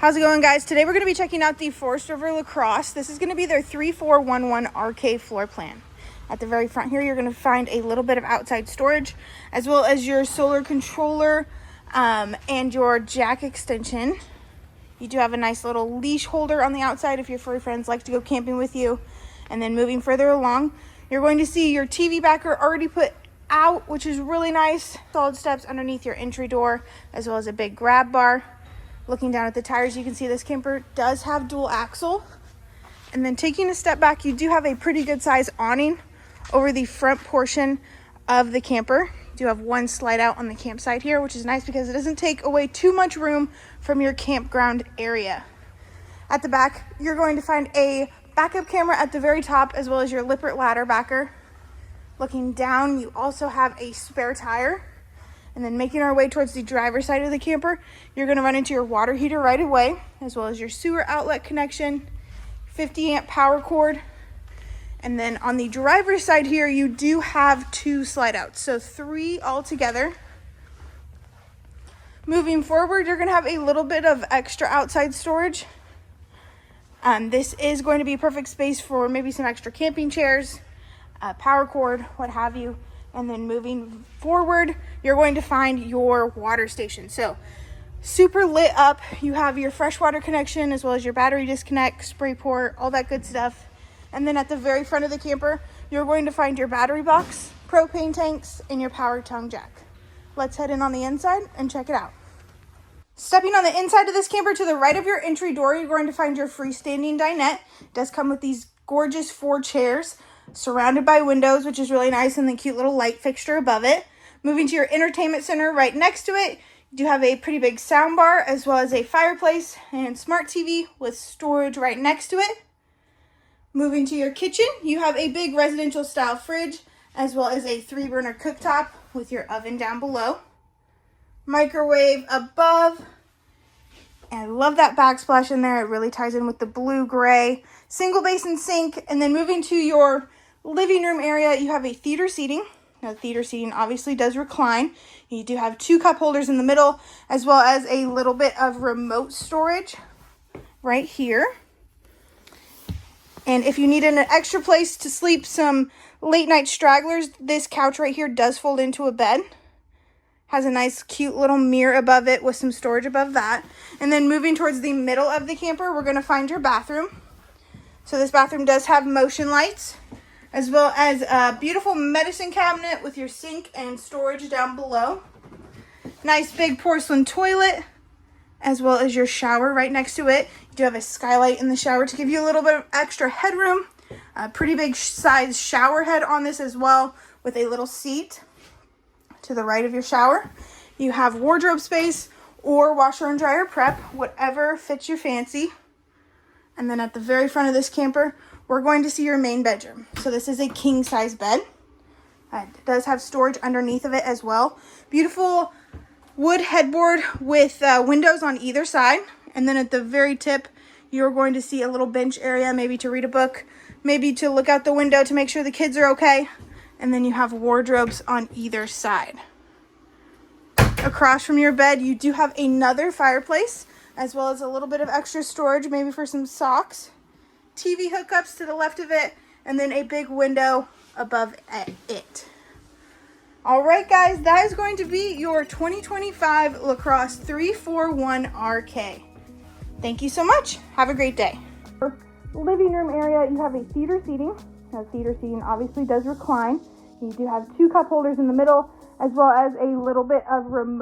How's it going, guys? Today we're going to be checking out the Forest River Lacrosse. This is going to be their 3411RK floor plan. At the very front here, you're going to find a little bit of outside storage, as well as your solar controller and your jack extension. You do have a nice little leash holder on the outside if your furry friends like to go camping with you. And then moving further along, you're going to see your TV backer already put out, which is really nice. Solid steps underneath your entry door, as well as a big grab bar. Looking down at the tires, you can see this camper does have dual axle. And then taking a step back, you do have a pretty good size awning over the front portion of the camper. You do have one slide out on the campsite here, which is nice because it doesn't take away too much room from your campground area. At the back, you're going to find a backup camera at the very top, as well as your Lippert ladder backer. Looking down, you also have a spare tire. And then making our way towards the driver's side of the camper, you're going to run into your water heater right away, as well as your sewer outlet connection, 50 amp power cord. And then on the driver's side here, you do have two slide outs, so 3 altogether. Moving forward, you're going to have a little bit of extra outside storage. This is going to be a perfect space for maybe some extra camping chairs, power cord, what have you. And then moving forward, you're going to find your water station. So super lit up. You have your freshwater connection, as well as your battery disconnect, spray port, all that good stuff. And then at the very front of the camper, you're going to find your battery box, propane tanks, and your power tongue jack. Let's head in on the inside and check it out. Stepping on the inside of this camper, to the right of your entry door, you're going to find your freestanding dinette. It does come with these gorgeous 4 chairs, surrounded by windows, which is really nice, and the cute little light fixture above it. Moving to your entertainment center right next to it, you do have a pretty big sound bar, as well as a fireplace and smart TV with storage right next to it. Moving to your kitchen, you have a big residential style fridge, as well as a 3-burner cooktop with your oven down below. Microwave above. And I love that backsplash in there. It really ties in with the blue-gray. Single basin sink. And then moving to your living room area, you have a theater seating. Now, theater seating obviously does recline. You do have 2 cup holders in the middle, as well as a little bit of remote storage right here. And if you need an extra place to sleep some late night stragglers, this couch right here does fold into a bed. Has a nice cute little mirror above it with some storage above that. And then moving towards the middle of the camper, we're going to find your bathroom. So this bathroom does have motion lights, as well as a beautiful medicine cabinet with your sink and storage down below. Nice big porcelain toilet, as well as your shower right next to it. You do have a skylight in the shower to give you a little bit of extra headroom. A pretty big size shower head on this as well, with a little seat. To the right of your shower, you have wardrobe space or washer and dryer prep, whatever fits your fancy. And then at the very front of this camper, we're going to see your main bedroom. So this is a king size bed. It does have storage underneath of it as well. Beautiful wood headboard with windows on either side. And then at the very tip, you're going to see a little bench area, maybe to read a book, maybe to look out the window to make sure the kids are okay. And then you have wardrobes on either side. Across from your bed, you do have another fireplace, as well as a little bit of extra storage, maybe for some socks. TV hookups to the left of it, and then a big window above it. All right, guys, that is going to be your 2025 Lacrosse 3411RK. Thank you so much. Have a great day. For living room area, you have a theater seating. Now, theater seating obviously does recline. You do have 2 cup holders in the middle, as well as a little bit of remote